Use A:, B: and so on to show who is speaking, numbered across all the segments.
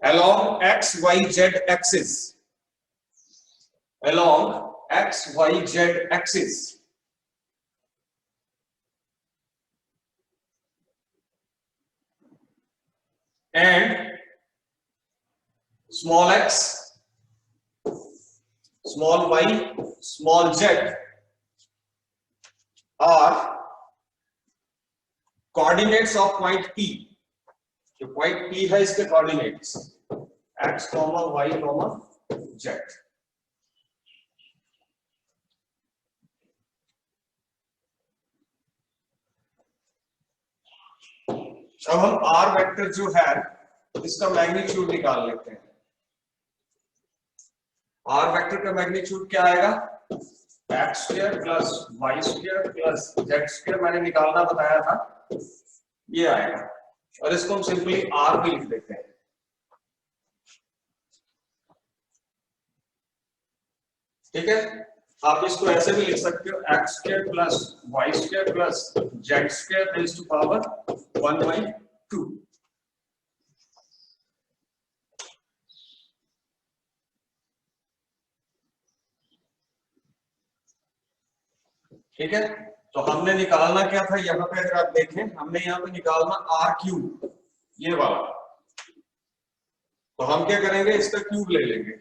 A: along XYZ axis, along XYZ axis. And small x, small y, small z are coordinates of point P. जो point P है इसके coordinates x, y, z. अब हम r vector जो है इसका magnitude निकाल लेते हैं. r वेक्टर का मैग्नीट्यूड क्या आएगा? x square plus y square plus z square मैंने निकालना बताया था, ये आएगा. और इसको हम सिंपली r भी लिख देते हैं. ठीक है, आप इसको ऐसे भी लिख सकते हो x square plus y square plus z square raise to power 1/2. ठीक है, तो हमने निकालना क्या था यहाँ पे? अगर आप देखें, हमने यहाँ पे निकालना r क्यूब, ये वाला. तो हम क्या करेंगे, इसका क्यूब ले लेंगे,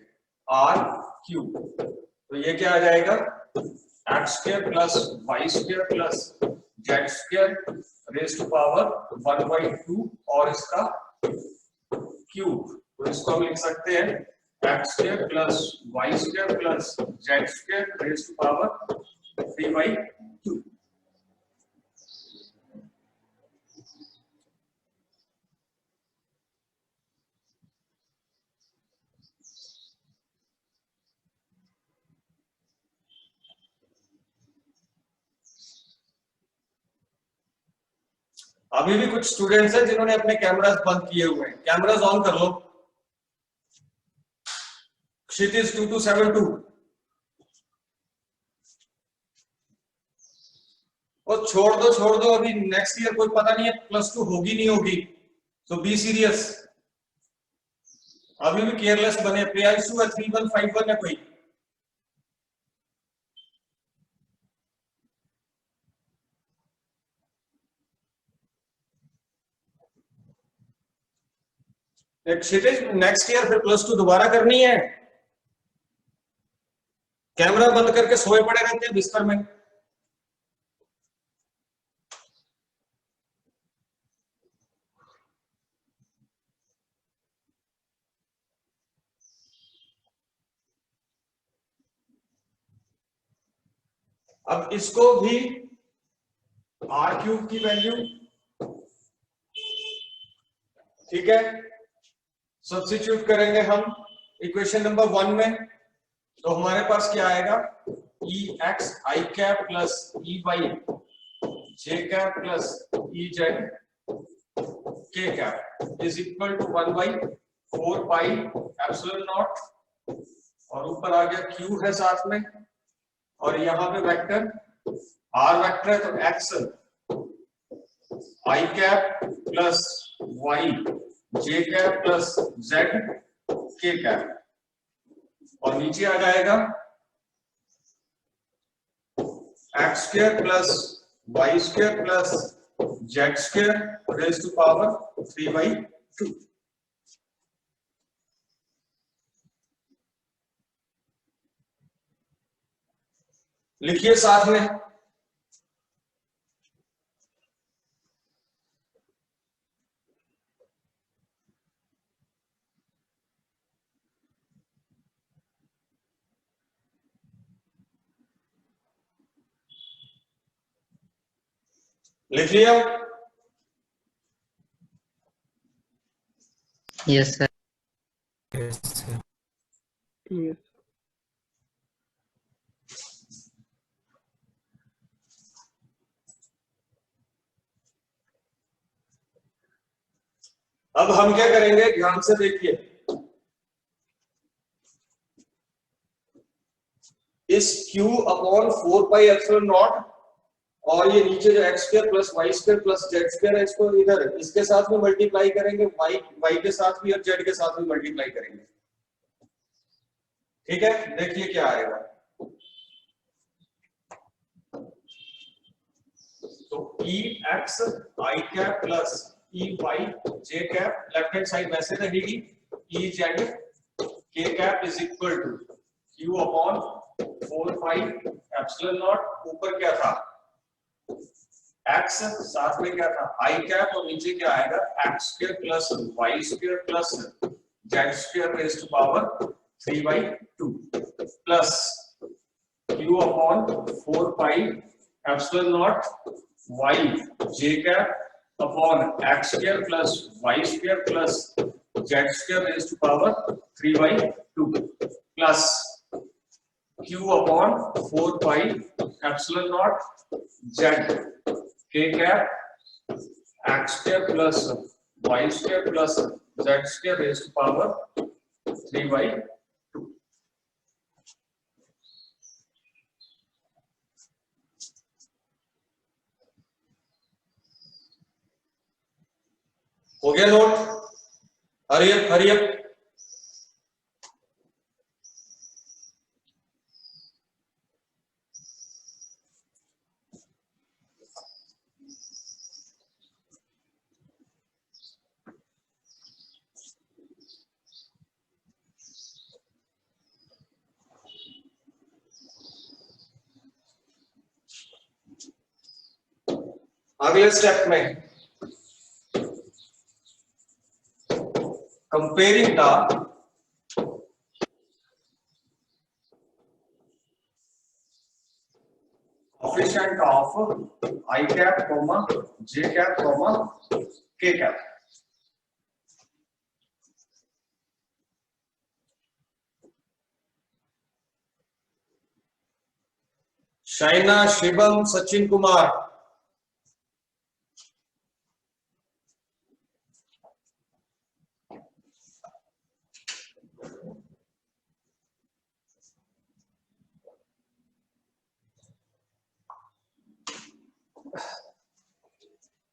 A: r क्यूब. तो ये क्या आ जाएगा? x square plus y square plus z square raise to power 1/2 और इसका क्यूब. तो इसको हम लिख सकते हैं x square plus y square plus z square raise to power 3/2. अभी भी कुछ स्टूडेंट्स हैं जिन्होंने अपने कैमरास बंद किए हुए हैं. कैमरास ऑन कर लो. क्षितिज 2272. और छोड़ दो, अभी नेक्स्ट ईयर कोई पता नहीं है +2 होगी नहीं होगी. तो बी सीरियस. अभी भी केयरलेस बने. प्रियांशु है 3151 है कोई. नेक्स्ट ईयर फिर +2 दोबारा करनी है. कैमरा बंद करके सोए पड़े रहते हैं बिस्तर में. अब इसको भी r क्यूब की वैल्यू, ठीक है, सब्स्टिट्यूट करेंगे हम इक्वेशन नंबर 1 में. तो हमारे पास क्या आएगा? ex I cap plus ey j cap plus ez k cap is equal to 1/4 pi epsilon naught. और ऊपर आ गया q है साथ में. और यहाँ पे वेक्टर r वेक्टर है तो x I cap plus y j cap plus z k cap. और नीचे आ जाएगा x square plus y square plus z square raise to power 3/2. लिखिए साथ में. लिख लिया?
B: Yes sir.
A: अब हम क्या करेंगे, ध्यान से देखिए. इस q/4 पाई एप्सिलॉन नॉट और ये नीचे जो x square plus Y square plus Z square है, इसको इधर इसके साथ में मल्टीप्लाई करेंगे, वाई के साथ भी और जेड के साथ भी मल्टीप्लाई करेंगे। ठीक है, देखिए क्या आएगा। तो e x i cap plus e y j cap, left hand side वैसे रहेगी, e z k cap is equal to q upon 4 pi epsilon naught, ऊपर क्या था x, साथ में क्या था आई कैप, और नीचे क्या आएगा x square plus Y square plus Z square raise to power 3/2 plus q upon 4 pi epsilon naught y j cap upon x square plus Y square plus Z square raise to power 3/2 plus q upon 4 pi epsilon naught z k cap x square plus y square plus z square raise to power 3/2। हो गया note? Hurry up hurry up. अगले step में comparing the coefficient of I cap comma J cap comma के cap. Shaina, Shivam, Sachin Kumar.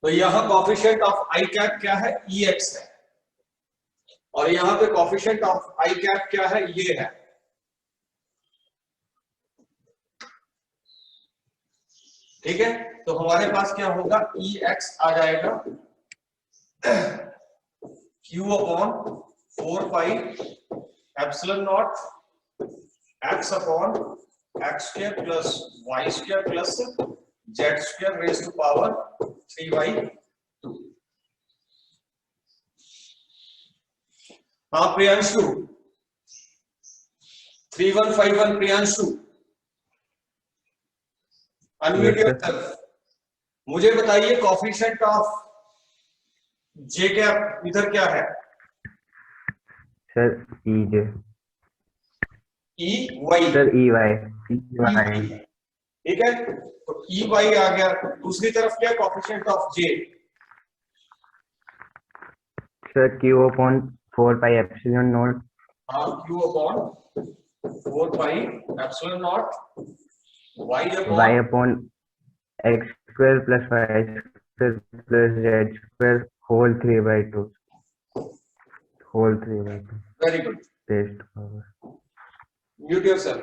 A: तो यहां coefficient of I cap क्या है, ई x है, और यहां पे कोएफिशिएंट ऑफ आई कैप क्या है, ये है। ठीक है, तो हमारे पास क्या होगा, ई एक्स आ जाएगा q upon 4 pi epsilon naught x upon x square plus Y square plus Z square raise to power 3/2। हाँ प्रियांशु, 3151 प्रियांशु, अनम्यूट योरसेल्फ। मुझे बताइए कोएफिशिएंट ऑफ जे कैप इधर क्या है?
B: Sir E J,
A: E Y,
B: sir E Y.
A: ठीक है, तो E Y आ गया। दूसरी तरफ क्या coefficient of J?
B: Sir Q upon 4 pi epsilon naught.
A: हाँ, Q upon 4 pi epsilon naught Y
B: upon x square plus Y square plus Z square whole 3/2।
A: Very good.
B: Test power.
A: Mute yourself.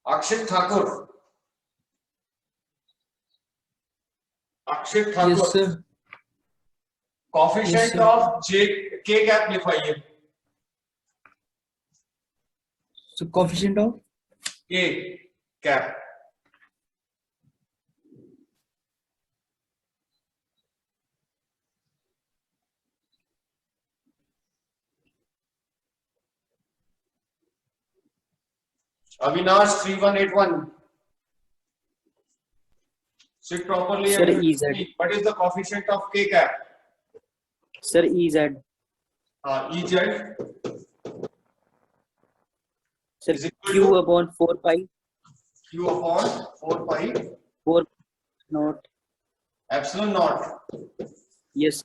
A: Akshit Thakur, Akshit Thakur,
C: yes sir.
A: Coefficient of J के cap लिखवाइए।
C: So coefficient of
A: के cap Avinash 3181, sit properly.
C: Sir,
A: and
C: EZ.
A: what is the coefficient of k cap?
C: sir EZ.
A: Ez
C: Sir
A: is equal
C: Q
A: to
C: upon 4 pi
A: q upon 4 pi
C: 4 not.
A: epsilon naught
C: Yes.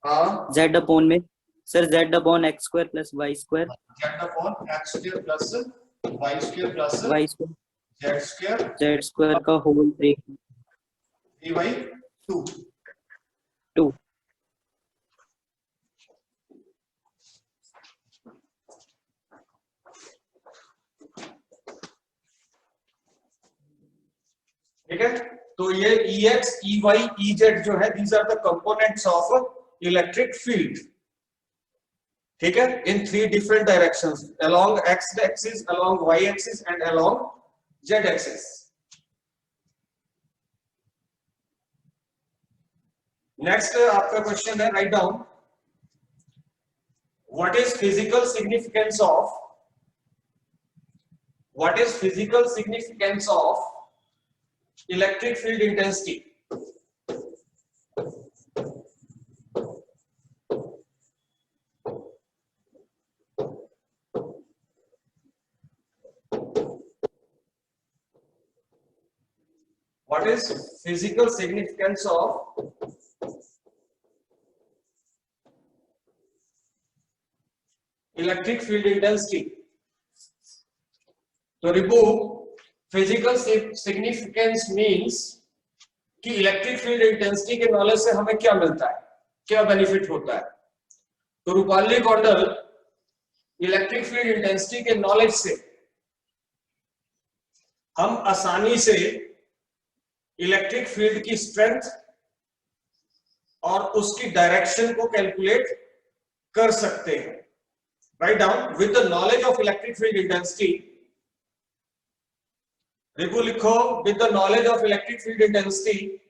A: हाँ
C: Z upon में sir Z upon x square plus y square
A: z upon x square plus y square plus
C: y square
A: z square
C: z square का whole 3
A: वी by 2।
C: 2
A: ठीक है, तो ये Ex, Ey, Ez जो है these are the components of electric field, ठीक है, in 3 different directions, along x axis, along y axis and along z axis। Next आपका क्वेश्चन है, write down what is physical significance of electric field intensity. What is physical significance of electric field intensity? तो Ripu physical significance means कि electric field intensity के knowledge से हमें क्या मिलता है, क्या बेनिफिट होता है। तो Rupali Kaundal electric field intensity के नॉलेज से हम आसानी से इलेक्ट्रिक फील्ड की स्ट्रेंथ और उसकी डायरेक्शन को कैलकुलेट कर सकते हैं। Write down with the knowledge of electric field intensity, Ripu लिखो with the knowledge of electric field intensity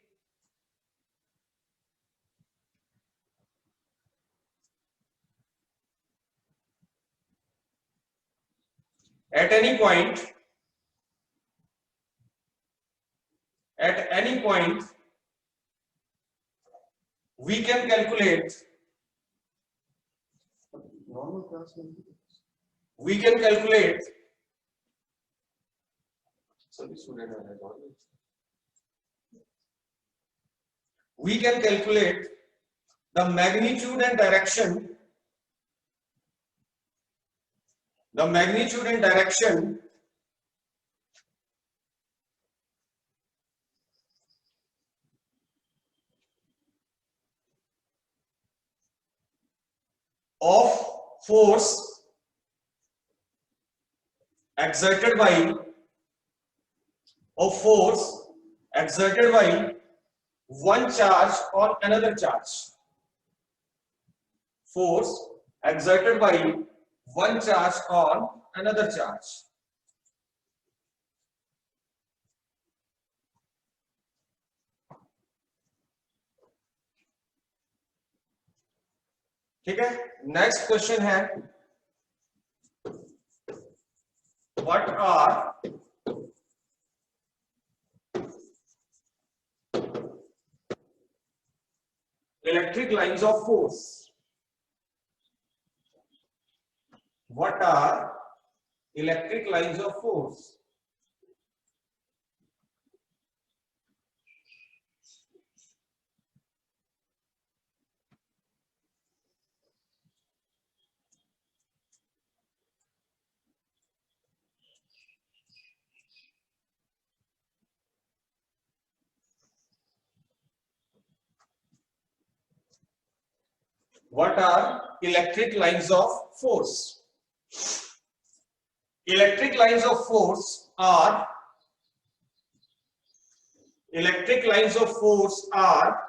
A: at any point we can calculate the magnitude and direction of force exerted by one charge on another charge, force exerted by one charge on another charge। ठीक है, next question है, what are electric lines of force? What are electric lines of force? What are electric lines of force? Electric lines of force are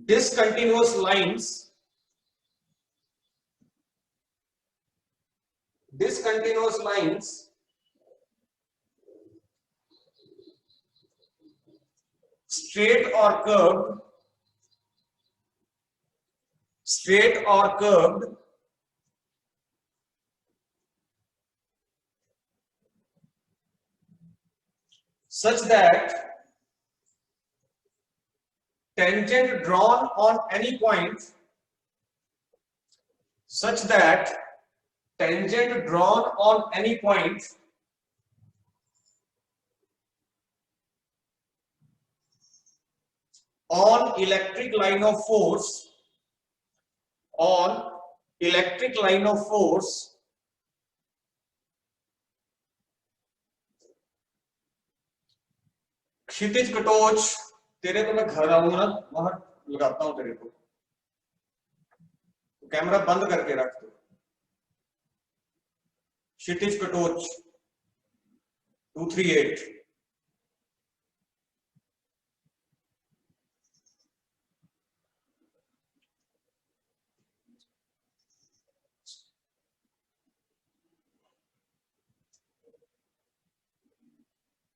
A: discontinuous lines straight or curved such that tangent drawn on any point on electric line of force electric line of force Kshitij Katoch, तेरे तो मैं घर आऊंगा ना वहां लगाता हूं तेरे को, कैमरा बंद करके रख दो। क्षितिज Katoch 238,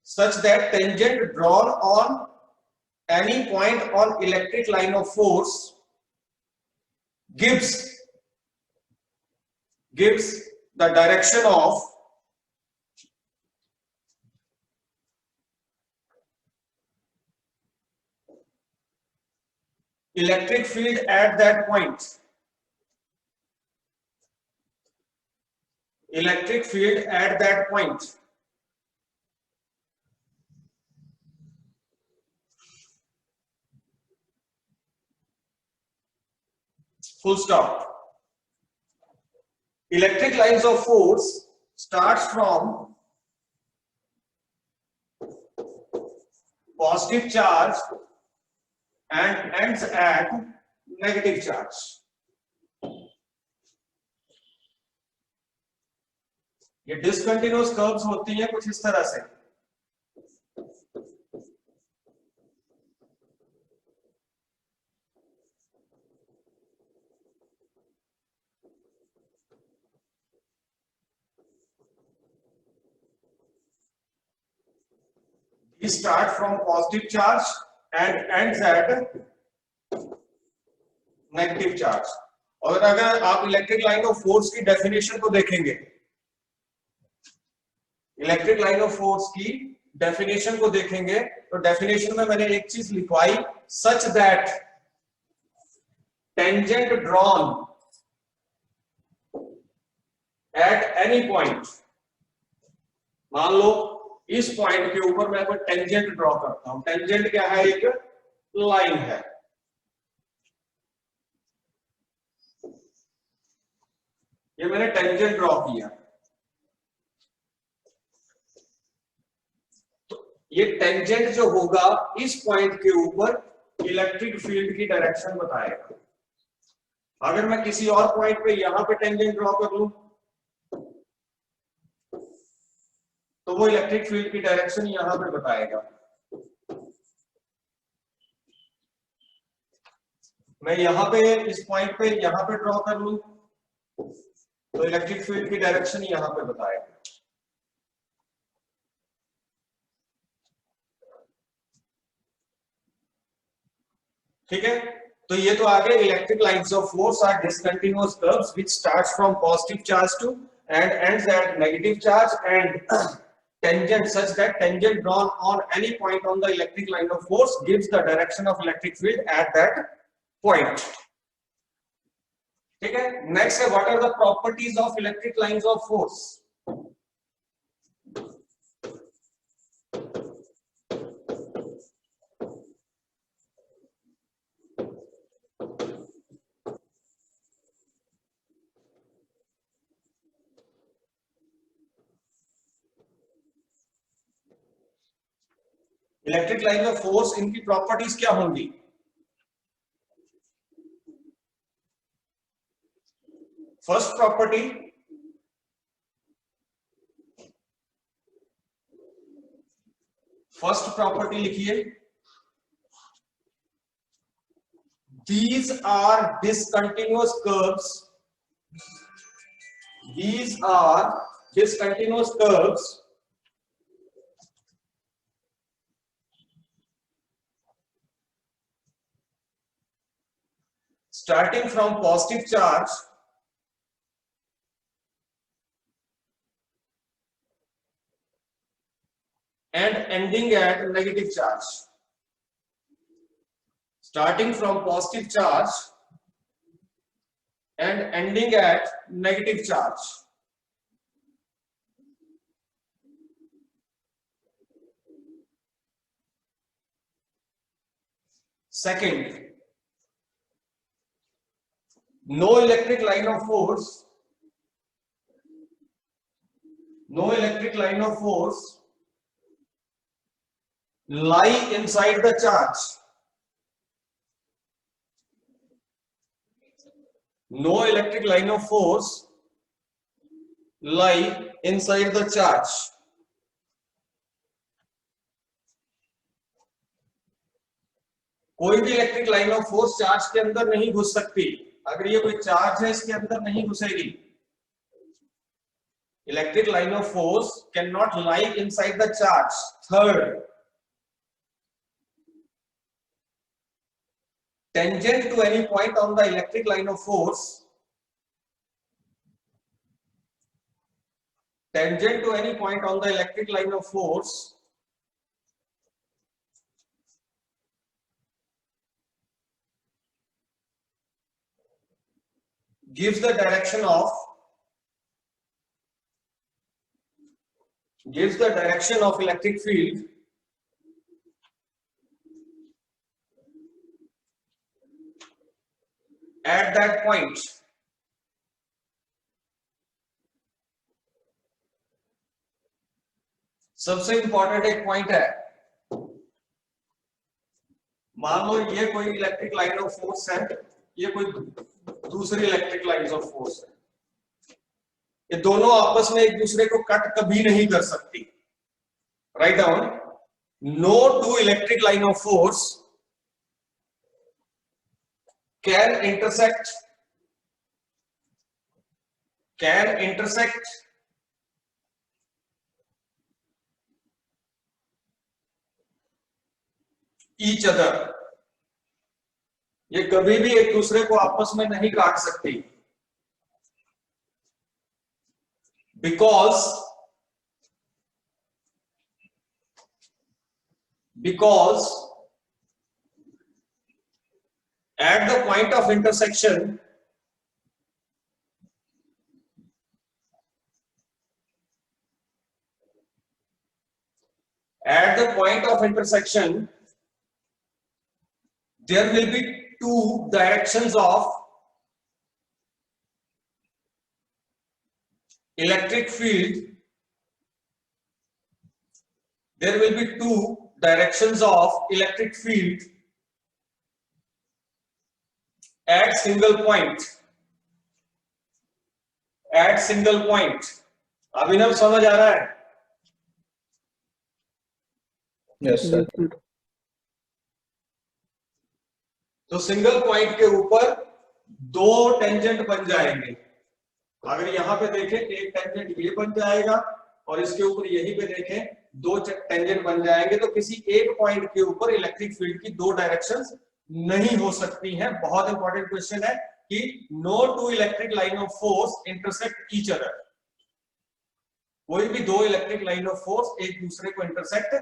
A: such that tangent drawn on any point on electric line of force gives the direction of electric field at that point. Electric field at that point. Full stop. Electric lines of force starts from positive charge and ends at negative charge. ये discontinuous curves होती हैं कुछ इस तरह से। These start from positive charge and ends at negative charge. और अगर आप इलेक्ट्रिक लाइन ऑफ फोर्स की डेफिनेशन को देखेंगे, इलेक्ट्रिक लाइन ऑफ फोर्स की डेफिनेशन को देखेंगे तो डेफिनेशन में मैंने एक चीज लिखवाई, such that tangent drawn at any point. मान लो इस पॉइंट के ऊपर मैं कोई टेंजेंट ड्रॉ करता हूं। टेंजेंट क्या है? एक लाइन है। ये मैंने टेंजेंट ड्रॉ किया, तो ये टेंजेंट जो होगा इस पॉइंट के ऊपर इलेक्ट्रिक फील्ड की डायरेक्शन बताएगा। अगर मैं किसी और पॉइंट पे यहां पे टेंजेंट ड्रॉ कर लूं तो वो इलेक्ट्रिक फील्ड की डायरेक्शन यहां पे बताएगा। मैं यहां पे इस पॉइंट पे यहां पे ड्रॉ कर लूं तो इलेक्ट्रिक फील्ड की डायरेक्शन यहां पे बताएगा। ठीक है, तो ये तो आगे electric lines of force are discontinuous curves which starts from positive charge to and ends at negative charge and tangent such that tangent drawn on any point on the electric line of force gives the direction of electric field at that point. ठीक है, next है what are the properties of electric lines of force? Electric line of force, इनकी properties क्या होंगी? First property, लिखिए, these are discontinuous curves. These are discontinuous curves starting from positive charge and ending at negative charge. Starting from positive charge and ending at negative charge. Second, no electric line of force lie inside the charge. No electric line of force lie inside the charge. कोई भी electric line of force charge के अंदर नहीं घुस सकती. अगर ये कोई चार्ज है इसके अंदर नहीं घुसेगी. Electric line of force can not lie inside the charge. Third, tangent to any point on the electric line of force, tangent to any point on the electric line of force gives the direction of electric field at that point. सबसे important एक point है. मान लो ये कोई electric line of force है, ये कोई दूसरी इलेक्ट्रिक लाइंस ऑफ फोर्स है. ये दोनों आपस में एक दूसरे को कट कभी नहीं कर सकती. Write down. No two electric line of force can intersect each other. ये कभी भी एक दूसरे को आपस में नहीं काट सकती. because at the point of intersection, there will be two directions of electric field. There will be two directions of electric field at single point. अभिनव समझ आ रहा है?
D: Yes sir.
A: तो सिंगल पॉइंट के ऊपर दो टेंजेंट बन जाएंगे. अगर यहां पे देखें एक टेंजेंट ये बन जाएगा और इसके ऊपर यहीं पे देखें दो टेंजेंट बन जाएंगे. तो किसी एक पॉइंट के ऊपर इलेक्ट्रिक फील्ड की दो डायरेक्शंस नहीं हो सकती हैं. बहुत इंपॉर्टेंट क्वेश्चन है कि no two electric line of force intersect each other. कोई भी दो इलेक्ट्रिक लाइन ऑफ फोर्स एक दूसरे को इंटरसेक्ट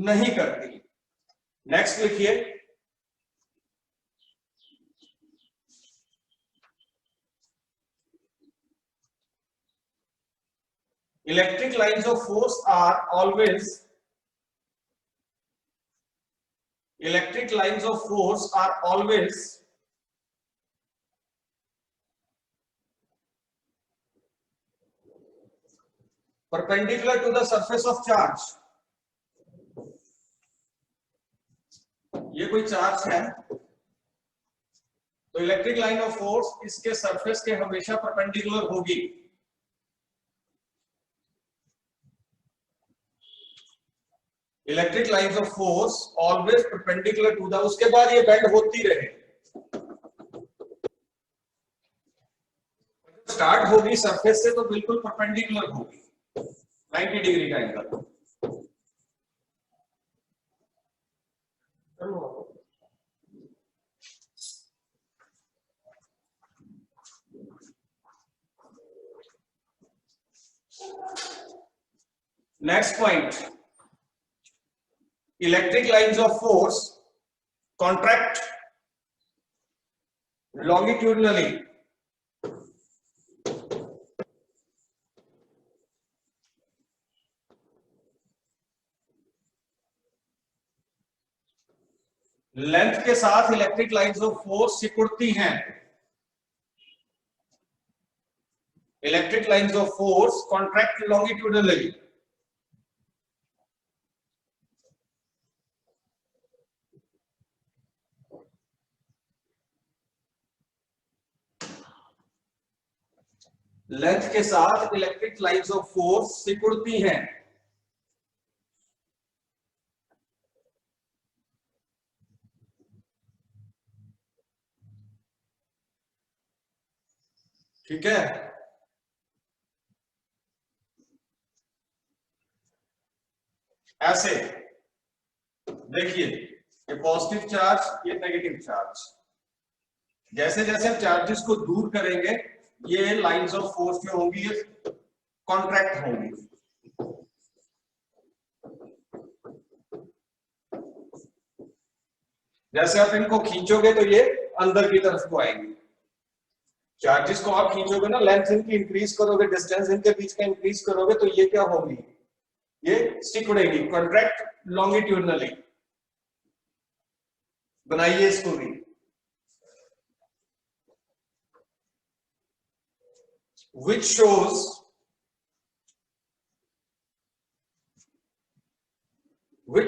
A: नहीं करती. नेक्स्ट लिखिए. Electric lines of force are always perpendicular to the surface of charge. ये कोई चार्ज है तो इलेक्ट्रिक लाइन ऑफ फोर्स इसके सरफेस के हमेशा परपेंडिकुलर होगी. Electric lines of force always perpendicular to the. उसके बाद ये बेंड होती रहे. स्टार्ट होगी सरफेस से तो बिल्कुल परपेंडिकुलर होगी 90 डिग्री का angle. Next point. Electric lines of force contract longitudinally. Length के साथ इलेक्ट्रिक लाइंस ऑफ फोर्स सिकुड़ती हैं. electric lines of force contract longitudinally. Length के साथ इलेक्ट्रिक लाइंस ऑफ फोर्स सिकुड़ती हैं। ठीक है, ऐसे देखिए, ये पॉजिटिव चार्ज, ये नेगेटिव चार्ज, जैसे जैसे हम चार्जेस को दूर करेंगे ये लाइंस ऑफ फोर्स जो होंगी ये कॉन्ट्रैक्ट होंगी। जैसे आप इनको खींचोगे तो ये अंदर की तरफ को आएंगे। चार्जेस को आप खींचोगे ना, लेंथ इनकी इंक्रीज करोगे, डिस्टेंस इनके बीच का इंक्रीज करोगे तो ये क्या होगी, ये सिकुड़ेगी, कॉन्ट्रैक्ट लॉन्गिट्यूडनली। बनाइए इसको भी, which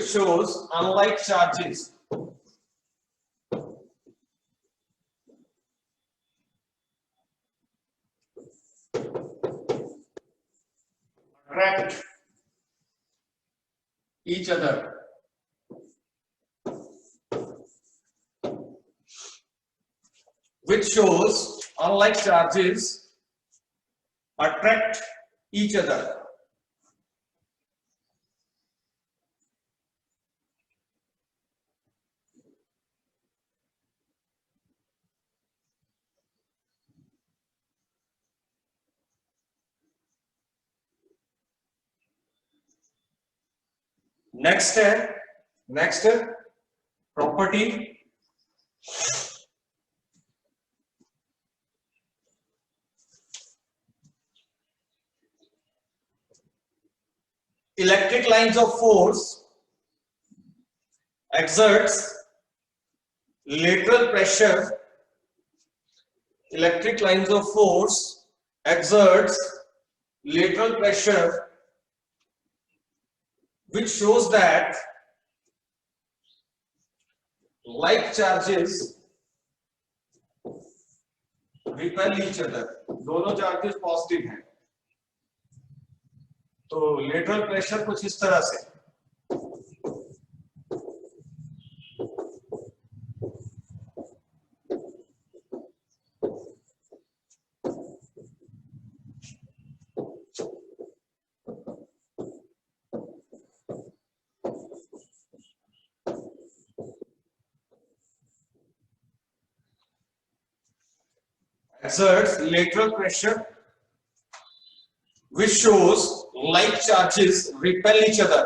A: shows unlike charges attract each other, which shows unlike charges attract each other. Next property, electric lines of force exerts lateral pressure. Electric lines of force exerts lateral pressure, which shows that like charges repel each other. दोनों charges positive हैं, तो lateral pressure कुछ इस तरह से, exerts lateral pressure which shows like charges repel each other.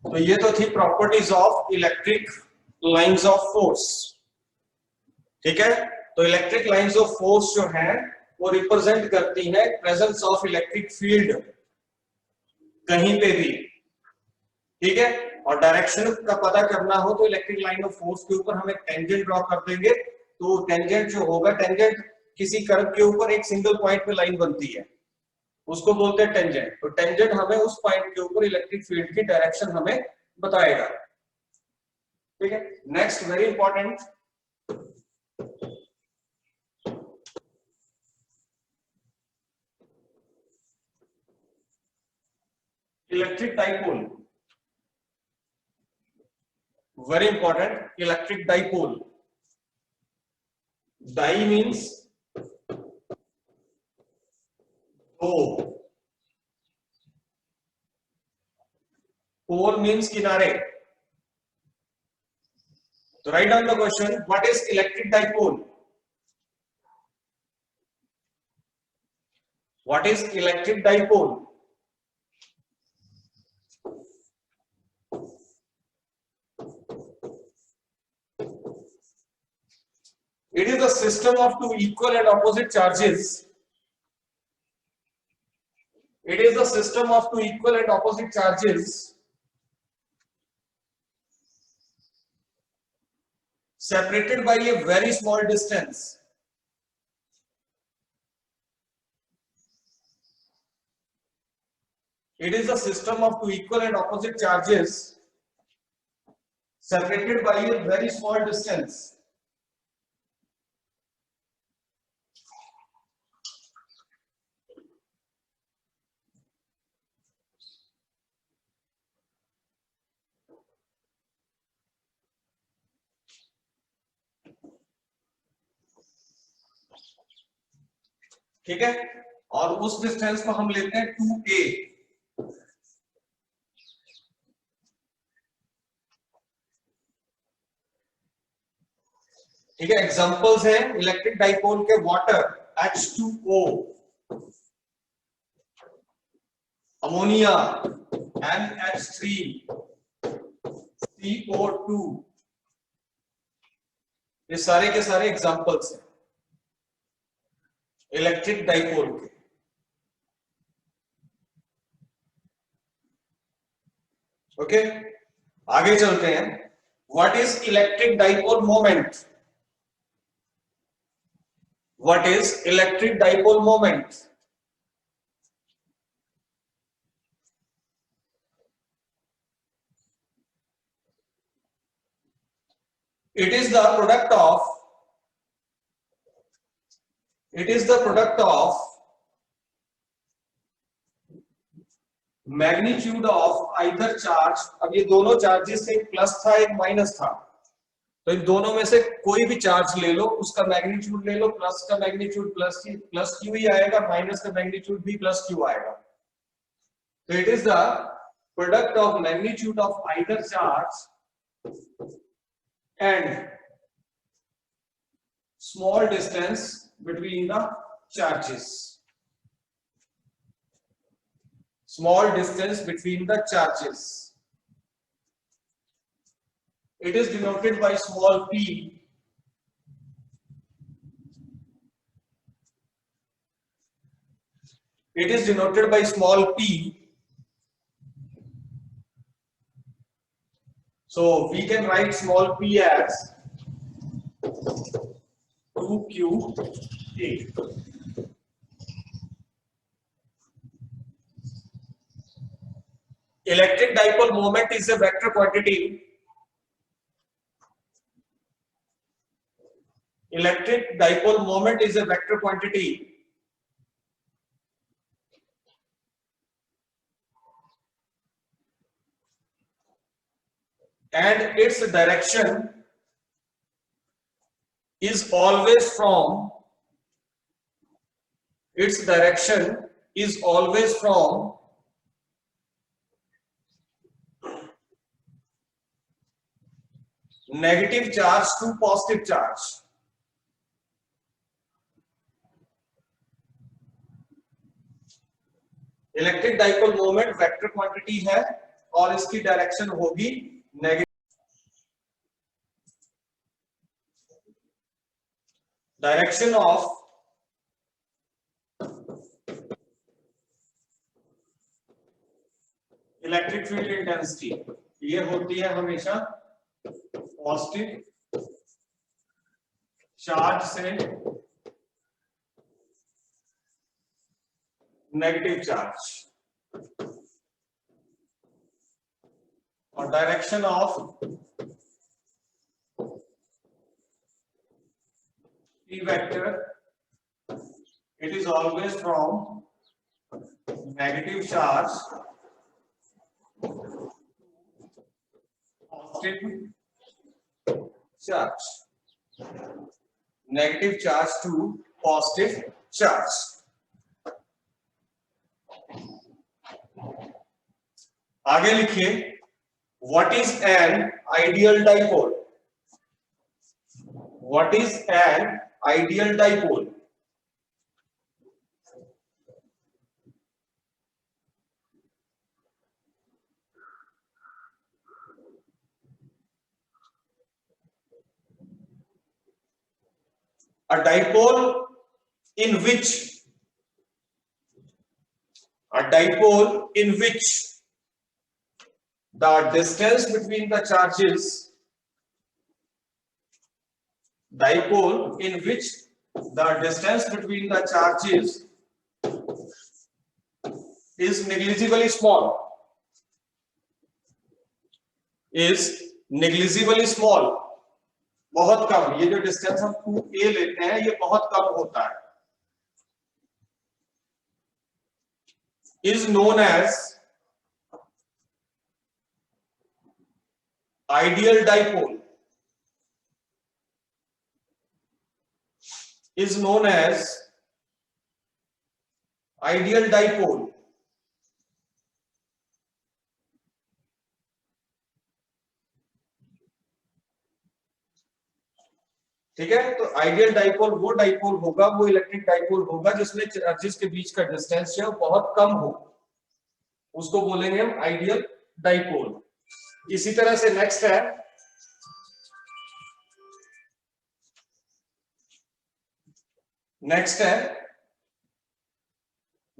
A: तो ये तो थी properties of electric lines of force. ठीक है, तो इलेक्ट्रिक लाइंस ऑफ फोर्स जो है वो रिप्रेजेंट करती है प्रेजेंस ऑफ इलेक्ट्रिक फील्ड कहीं पे भी। ठीक है, और डायरेक्शन का पता करना हो तो इलेक्ट्रिक लाइन ऑफ फोर्स के ऊपर हम एक टेंजेंट ड्रॉ कर देंगे, तो टेंजेंट जो होगा, टेंजेंट किसी कर्व के ऊपर एक सिंगल पॉइंट पे लाइन बनती है, उसको बोलते हैं टेंजेंट। तो टेंजेंट हमें उस पॉइंट के ऊपर इलेक्ट्रिक फील्ड की डायरेक्शन हमें बताएगा। ठीक है, next very important, electric dipole. Very important, electric dipole. Di means dो, pole means किनारे। So write down the question, what is electric dipole? What is electric dipole? It is a system of two equal and opposite charges It is the system of two equal and opposite charges separated by a very small distance. It is a system of two equal and opposite charges separated by a very small distance. ठीक है, और उस distance को हम लेते हैं 2a. ठीक है, एग्जांपल्स है इलेक्ट्रिक डाइपोल के water H2O, ammonia NH3, CO2, ये सारे के सारे एग्जांपल्स हैं इलेक्ट्रिक डाइपोल के. ओके, आगे चलते हैं. What is electric dipole moment? What is electric dipole moment? It is the product of magnitude of either charge. अब ये दोनों चार्जेस से एक प्लस था एक माइनस था, तो इन दोनों में से कोई भी चार्ज ले लो, उसका मैग्नीट्यूड ले लो. प्लस का मैग्नीट्यूड प्लस क्यू ही आएगा, माइनस का मैग्नीट्यूड भी प्लस क्यू आएगा. तो it is the product of magnitude of either charge and small distance between the charges. Small distance between the charges. It is denoted by small p. It is denoted by small p. So we can write small p as 2qa. Electric dipole moment is a vector quantity. Electric dipole moment is a vector quantity and its direction is always from negative charge to positive charge. Electric dipole moment vector quantity है और इसकी direction होगी negative. Direction of electric field intensity ये होती है हमेशा positive charge से negative charge, और direction of P vector, it is always from negative charge to positive charge. Negative charge to positive charge. आगे लिखिए, what is an ideal dipole? What is an ideal dipole? A dipole in which A dipole in which the distance between the charges, dipole in which the distance between the charges is negligibly small, is negligibly small, बहुत कम, ये जो distance हम 2a लेते हैं ये बहुत कम होता है, is known as ideal dipole, is known as ideal dipole. ठीक है, तो आइडियल डाइपोल वो डाइपोल होगा, वो इलेक्ट्रिक डाइपोल होगा जिसमें चार्जेस के बीच का डिस्टेंस जो है बहुत कम हो, उसको बोलेंगे हम आइडियल डाइपोल। इसी तरह से नेक्स्ट है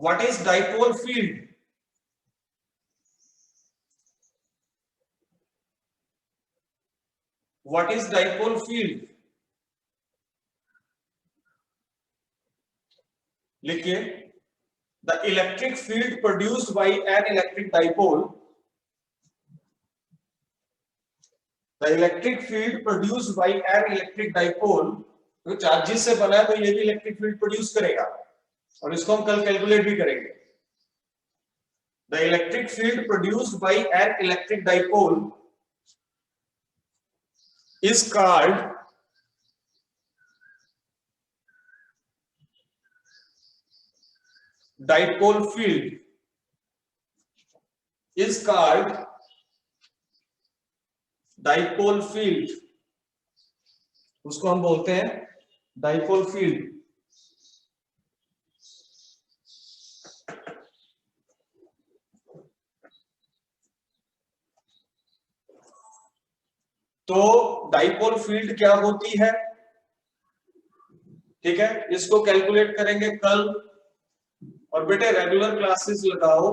A: what is dipole field. What is dipole field, लिखिए, the electric field produced by an electric dipole, the electric field produced by an electric dipole, तो चार्जेस से बना है तो ये भी इलेक्ट्रिक फील्ड प्रोड्यूस करेगा और इसको हम कल कैलकुलेट भी करेंगे। The electric field produced by an electric dipole is called dipole field, is called dipole field, उसको हम बोलते हैं dipole field। तो डाइपोल फील्ड क्या होती है, ठीक है, इसको कैलकुलेट करेंगे कल। और बेटे रेगुलर क्लासेस लगाओ,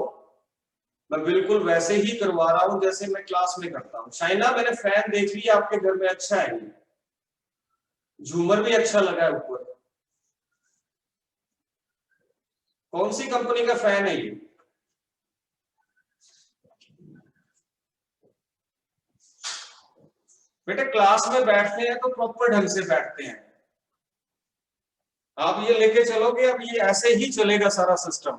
A: मैं बिल्कुल वैसे ही करवा रहा हूं जैसे मैं क्लास में करता हूं। शाइना, मैंने फैन देख लिया आपके घर में, अच्छा है, झूमर भी अच्छा लगा है ऊपर, कौन सी कंपनी का फैन है ये? बेटे क्लास में बैठते हैं तो प्रॉपर ढंग से बैठते हैं, आप ये लेके चलोगे अब ये ऐसे ही चलेगा सारा सिस्टम।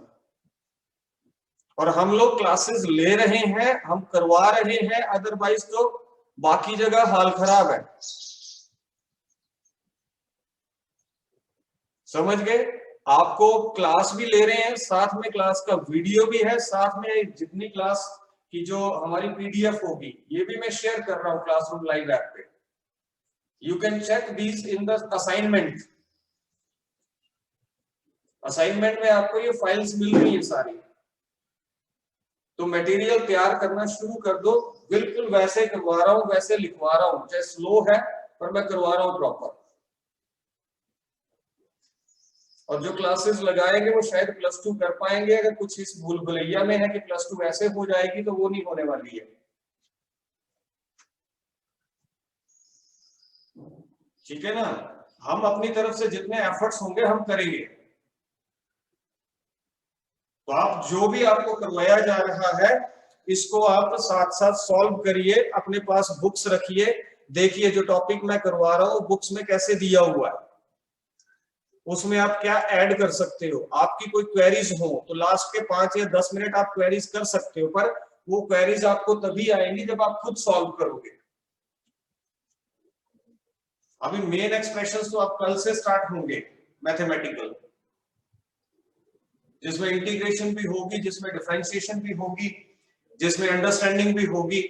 A: और हम लोग क्लासेस ले रहे हैं, हम करवा रहे हैं, अदरवाइज तो बाकी जगह हाल खराब है, समझ गए? आपको क्लास भी ले रहे हैं, साथ में क्लास का वीडियो भी है, साथ में जितनी क्लास की जो हमारी पीडीएफ होगी ये भी मैं शेयर कर रहा हूं क्लासरूम लाइव ऐप पे। You can check these in the assignment. Assignment में आपको ये फाइल्स मिल रही है सारी, तो मटेरियल तैयार करना शुरू कर दो। बिल्कुल वैसे करवा रहा हूं, वैसे लिखवा रहा हूं, चाहे स्लो है पर मैं करवा रहा हूं प्रॉपर। और जो क्लासेस लगाएंगे वो शायद +2 कर पाएंगे, अगर कुछ इस भूल भुलैया में है कि +2 ऐसे हो जाएगी तो वो नहीं होने वाली है, ठीक है ना। हम अपनी तरफ से जितने एफर्ट्स होंगे हम करेंगे। तो आप जो भी आपको करवाया जा रहा है इसको आप साथ साथ सॉल्व करिए, अपने पास बुक्स रखिए, देखिए जो टॉपिक मैं करवा रहा हूं बुक्स में कैसे दिया हुआ है, उसमें आप क्या ऐड कर सकते हो। आपकी कोई क्वेरीज हो तो लास्ट के 5 या 10 मिनट आप क्वेरीज कर सकते हो, पर वो क्वेरीज आपको तभी आएंगी जब आप खुद सॉल्व करोगे। अभी मेन एक्सप्रेशंस तो आप कल से स्टार्ट होंगे मैथमेटिकल, जिसमें इंटीग्रेशन भी होगी, जिसमें डिफरेंशिएशन भी होगी, जिसमें अंडरस्टैंडिंग भी होगी।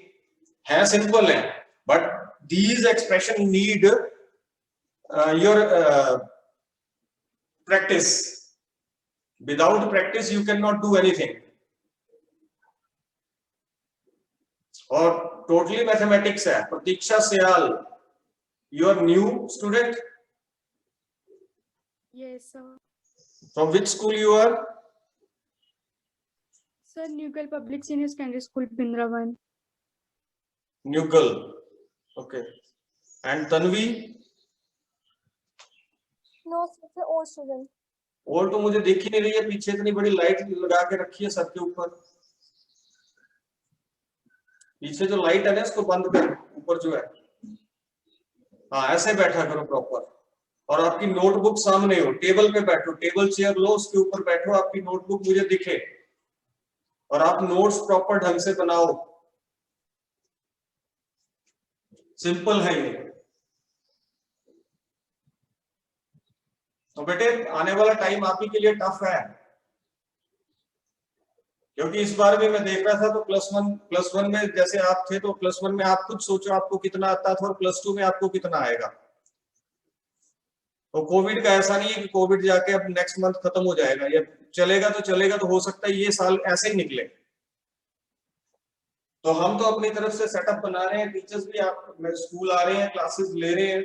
A: है सिंपल है, but these expression need your practice. Without practice you can not do anything. और टोटली मैथमेटिक्स है। प्रतीक्षा Sayal, you are new student?
E: Yes, sir.
A: From which school you are?
E: Sir, Newgall Public Senior Secondary School, Pindravan.
A: Neugal, okay. And Tanvi?
F: No, sir, all student.
A: और तो मुझे दिख ही नहीं रही है, पीछे इतनी बड़ी लाइट लगा के रखी है सर के ऊपर। पीछे जो लाइट है ना इसको बंद कर, ऊपर जो है। हाँ, ऐसे बैठा करो प्रॉपर। और आपकी नोटबुक सामने हो, टेबल पे बैठो, टेबल चेयर लो, उसके ऊपर बैठो, आपकी नोटबुक मुझे दिखे और आप नोट्स प्रॉपर ढंग से बनाओ। सिंपल है ये। तो बेटे आने वाला टाइम आप ही के लिए टफ है, क्योंकि इस बार भी मैं देख रहा था तो प्लस वन में जैसे आप थे तो प्लस वन में आप खुद सोचो आपको कितना आता था और प्लस टू में आपको कितना आएगा। तो कोविड का ऐसा नहीं है कि कोविड जाके अब नेक्स्ट मंथ खत्म हो जाएगा, ये चलेगा तो हो सकता है ये साल ऐसे ही निकले। तो हम तो अपनी तरफ से सेटअप बना रहे हैं, टीचर्स भी आप स्कूल आ रहे हैं, क्लासेस ले रहे हैं,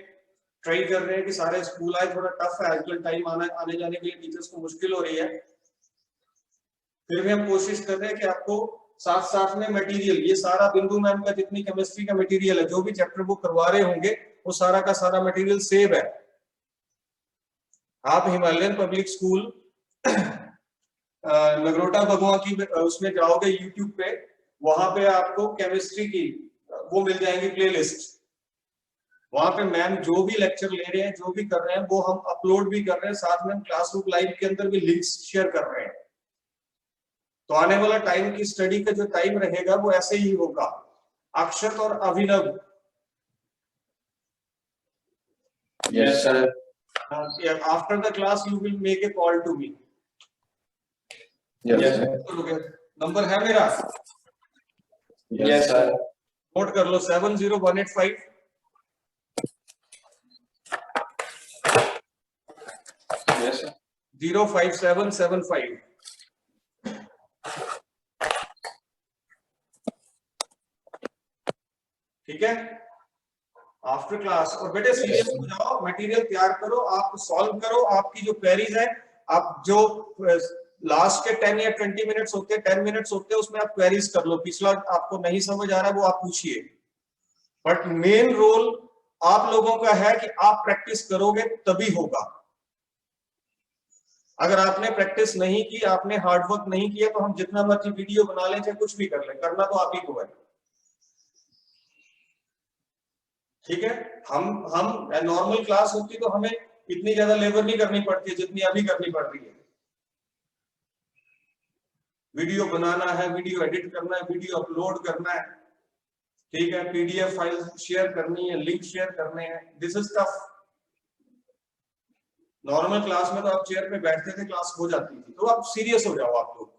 A: ट्राई कर रहे हैं कि सारे स्कूल आए। थोड़ा टफ है आजकल टाइम, आने जाने के लिए टीचर्स को मुश्किल हो रही है, फिर भी हम कोशिश कर रहे हैं कि आपको साथ साथ में मटेरियल, ये सारा बिंदु मैम का जितनी केमिस्ट्री का मटेरियल है, जो भी चैप्टर बुक करवा रहे होंगे वो सारा का सारा मटेरियल सेव है। आप हिमालयन पब्लिक स्कूल नगरोटा भगवा की उसमें जाओगे यूट्यूब पे, वहां पे आपको केमिस्ट्री की वो मिल जाएंगी प्लेलिस्ट। वहां पे मैम जो भी लेक्चर ले रहे हैं, जो भी कर रहे हैं, वो हम अपलोड भी कर रहे हैं, साथ में क्लासरूम लाइव के अंदर भी लिंक्स शेयर कर रहे हैं। तो आने वाला टाइम की स्टडी का जो टाइम रहेगा वो ऐसे ही होगा। अक्षत और Abhinav,
D: Yes, sir.
A: After the class you will make a call to me.
D: Yes, sir.
A: Number है मेरा,
D: Yes, sir.
A: नोट कर लो 70185
D: Yes, sir.
A: 05775। ठीक है, आफ्टर क्लास। और बेटे सीरियस हो जाओ, मटेरियल तैयार करो, आप सॉल्व करो, आपकी जो क्वेरीज है, आप जो लास्ट के 10 या 20 मिनट्स होते हैं, 10 मिनट्स होते हैं, उसमें आप क्वेरीज कर लो। पिछला आपको नहीं समझ आ रहा है वो आप पूछिए, बट मेन रोल आप लोगों का है कि आप प्रैक्टिस करोगे तभी होगा। अगर आपने प्रैक्टिस नहीं की, आपने हार्डवर्क नहीं किया, तो हम जितना मर्जी वीडियो बना लें, चाहे कुछ भी कर लें, करना तो आप ही को है। ठीक है, हम नॉर्मल क्लास होती तो हमें इतनी ज्यादा लेबर नहीं करनी पड़ती जितनी अभी करनी पड़ रही है। वीडियो बनाना है, वीडियो एडिट करना है, वीडियो अपलोड करना है, ठीक है, पीडीएफ फाइल शेयर करनी है, लिंक शेयर करने हैं, this is tough. Normal class में तो आप चेयर पे बैठते थे, क्लास हो जाती थी। तो आप सीरियस हो जाओ आप लोग,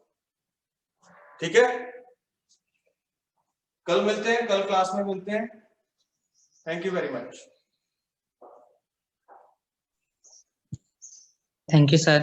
A: ठीक है। कल मिलते हैं, कल क्लास में मिलते हैं। Thank you very much.
C: Thank you, sir.